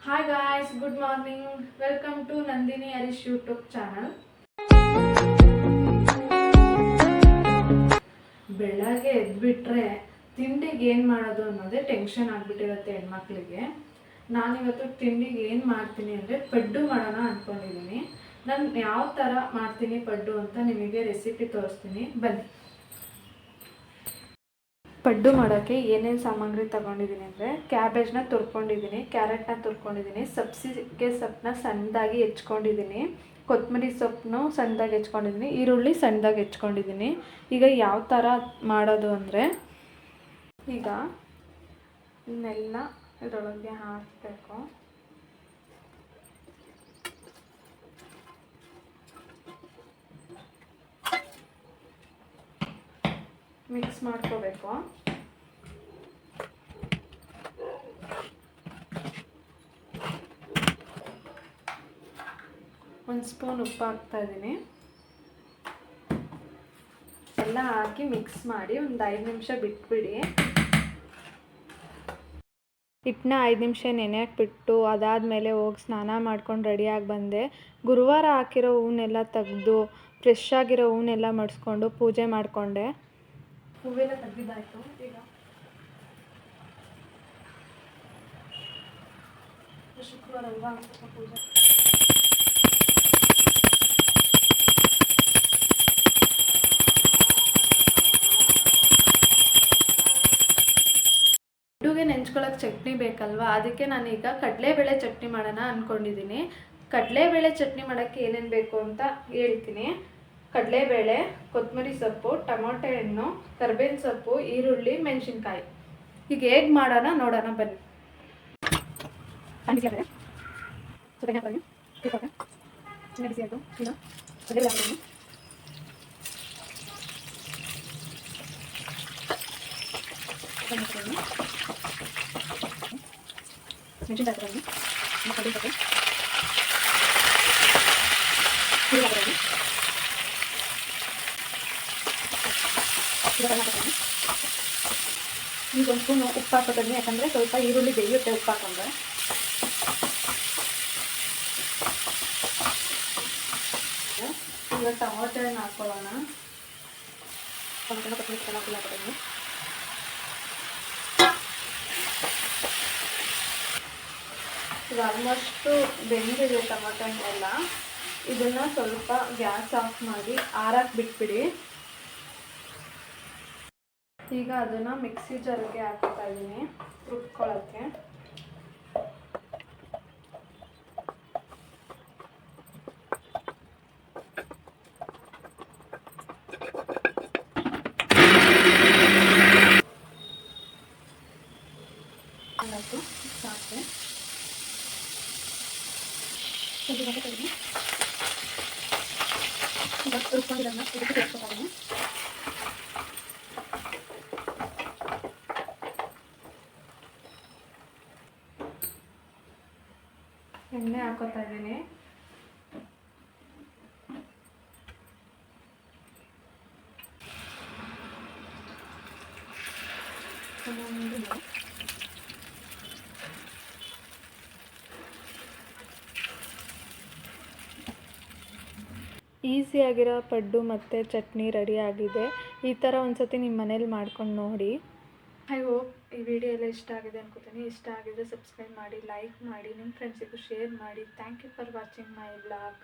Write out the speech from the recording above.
Hi guys, good morning. Welcome to Nandini Harish YouTube channel. ಬೆಳಗ್ಗೆ ಎದ್ಬಿಟ್ರೆ ತಿಂಡಿಗೆ ಏನು ಮಾಡೋದು ಅನ್ನೋದೇ ಟೆನ್ಷನ್ ಆಗಿಬಿಟ್ಟಿರುತ್ತೆ ಹೆಣ್ಮಕ್ಳಿಗೆ. ನಾನಿವತ್ತು ತಿಂಡಿಗೆ ಏನು ಮಾಡ್ತೀನಿ ಅಂದರೆ ಪಡ್ಡು ಮಾಡೋಣ ಅಂದ್ಕೊಂಡಿದ್ದೀನಿ. ನಾನು ಯಾವ ಥರ ಮಾಡ್ತೀನಿ ಪಡ್ಡು ಅಂತ ನಿಮಗೆ ರೆಸಿಪಿ ತೋರಿಸ್ತೀನಿ, ಬನ್ನಿ. ಪಡ್ಡು ಮಾಡೋಕ್ಕೆ ಏನೇನು ಸಾಮಗ್ರಿ ತೊಗೊಂಡಿದ್ದೀನಿ ಅಂದರೆ ಕ್ಯಾಬೇಜ್ನ ತುರ್ಕೊಂಡಿದ್ದೀನಿ, ಕ್ಯಾರೆಟ್ನ ತುರ್ಕೊಂಡಿದ್ದೀನಿ, ಸಬ್ಸಿಗೆ ಸೊಪ್ಪನ್ನ ಸಣ್ಣದಾಗಿ ಹೆಚ್ಕೊಂಡಿದ್ದೀನಿ, ಕೊತ್ತಂಬರಿ ಸೊಪ್ಪನ್ನು ಸಣ್ಣದಾಗಿ ಹೆಚ್ಕೊಂಡಿದ್ದೀನಿ, ಈರುಳ್ಳಿ ಸಣ್ಣದಾಗಿ ಹೆಚ್ಕೊಂಡಿದ್ದೀನಿ. ಈಗ ಯಾವ ಥರ ಮಾಡೋದು ಅಂದರೆ, ಈಗ ಇನ್ನೆಲ್ಲ ಇದರೊಳಗೆ ಹಾಕಬೇಕು. ಮಿಕ್ಸ್ ಮಾಡ್ಕೋಬೇಕು. ಒಂದು ಸ್ಪೂನ್ ಉಪ್ಪು ಹಾಕ್ತಾ ಇದ್ದೀನಿ. ಎಲ್ಲ ಹಾಕಿ ಮಿಕ್ಸ್ ಮಾಡಿ ಒಂದು 5 ನಿಮಿಷ ಬಿಟ್ಬಿಡಿ. ಹಿಟ್ಟನ್ನ 5 ನಿಮಿಷ ನೆನೆಯಕ್ಕೆ ಬಿಟ್ಟು ಅದಾದಮೇಲೆ ಹೋಗಿ ಸ್ನಾನ ಮಾಡ್ಕೊಂಡು ರೆಡಿಯಾಗಿ ಬಂದೆ. ಗುರುವಾರ ಹಾಕಿರೋ ಹೂವನ್ನೆಲ್ಲ ತೆಗೆದು ಫ್ರೆಶ್ ಆಗಿರೋ ಹೂವನ್ನೆಲ್ಲ ಮಡಿಸ್ಕೊಂಡು ಪೂಜೆ ಮಾಡಿಕೊಂಡೆ. ಹೂವೆಲ್ಲ ತೆಗೆದಿದ್ದಾಯಿತು. ಈಗ ಶುಕ್ರವಾರ ಅಲ್ವಾ ಪೂಜೆ. ಪಡ್ಡುಗೆ ನೆಂಚ್ಕೊಳ್ಳೋಕೆ ಚಟ್ನಿ ಬೇಕಲ್ವಾ, ಅದಕ್ಕೆ ನಾನೀಗ ಕಡಲೆಬೇಳೆ ಚಟ್ನಿ ಮಾಡೋಣ ಅಂದ್ಕೊಂಡಿದ್ದೀನಿ. ಕಡಲೆಬೇಳೆ ಚಟ್ನಿ ಮಾಡೋಕ್ಕೆ ಏನೇನು ಬೇಕು ಅಂತ ಹೇಳ್ತೀನಿ. ಕಡಲೆಬೇಳೆ, ಕೊತ್ತಂಬರಿ ಸೊಪ್ಪು, ಟೊಮೊಟೊ ಹಣ್ಣು, ಕರಿಬೇವಿನ ಸೊಪ್ಪು, ಈರುಳ್ಳಿ, ಮೆಣಸಿನ್ಕಾಯಿ. ಈಗ ಹೇಗೆ ಮಾಡೋಣ ನೋಡೋಣ, ಬನ್ನಿ. ಈಗ ಒಂದು ಸ್ಪೂನು ಉಪ್ಪು ಹಾಕೋತೀನಿ, ಯಾಕಂದರೆ ಸ್ವಲ್ಪ ಈರುಳ್ಳಿ ಬೇಯುತ್ತೆ ಉಪ್ಪು ಹಾಕೊಂಡ್ರೆ. ಈಗ ಟೊಮೊಟೊ ಹಣ್ಣು ಹಾಕ್ಕೊಳ್ಳೋಣ. ಟೊಮೊಟೊ ಹಾಕೋತೀನಿ. ಈಗ ಆಲ್ಮೋಸ್ಟು ಬೆಂದಿದೆ ಟೊಮೊಟೊ ಹಣ್ಣೆಲ್ಲ. ಇದನ್ನು ಸ್ವಲ್ಪ ಗ್ಯಾಸ್ ಆಫ್ ಮಾಡಿ ಆರಕ್ಕೆ ಬಿಟ್ಬಿಡಿ. ಈಗ ಅದನ್ನು ಮಿಕ್ಸಿ ಜಾರಿಗೆ ಹಾಕ್ತಾ ಇದ್ದೀನಿ ರುಬ್ಕೊಳ್ಳೋಕ್ಕೆ. ಸಾಕು. ರುಬ್ಕೊಂಡಿರೋದನ್ನ ಇದಕ್ಕೆ ಸೇರಿಸ್ಕೊತೀನಿ. ಎಣ್ಣೆ ಹಾಕೋತಾ ಇದ್ದೀನಿ. ಈಸಿಯಾಗಿರೋ ಪಡ್ಡು ಮತ್ತು ಚಟ್ನಿ ರೆಡಿ ಆಗಿದೆ. ಈ ಥರ ಒಂದು ಸತಿ ನಿಮ್ಮ ಮನೇಲಿ ಮಾಡ್ಕೊಂಡು ನೋಡಿ. ಐ ಹೋಪ್ ಈ ವಿಡಿಯೋ ಎಲ್ಲ ಇಷ್ಟ ಆಗಿದೆ ಅನ್ಕೋತೀನಿ. ಇಷ್ಟ ಆಗಿದ್ರೆ ಸಬ್ಸ್ಕ್ರೈಬ್ ಮಾಡಿ, ಲೈಕ್ ಮಾಡಿ, ನಿಮ್ಮ ಫ್ರೆಂಡ್ಸಿಗೂ ಶೇರ್ ಮಾಡಿ. Thank you for watching my vlog.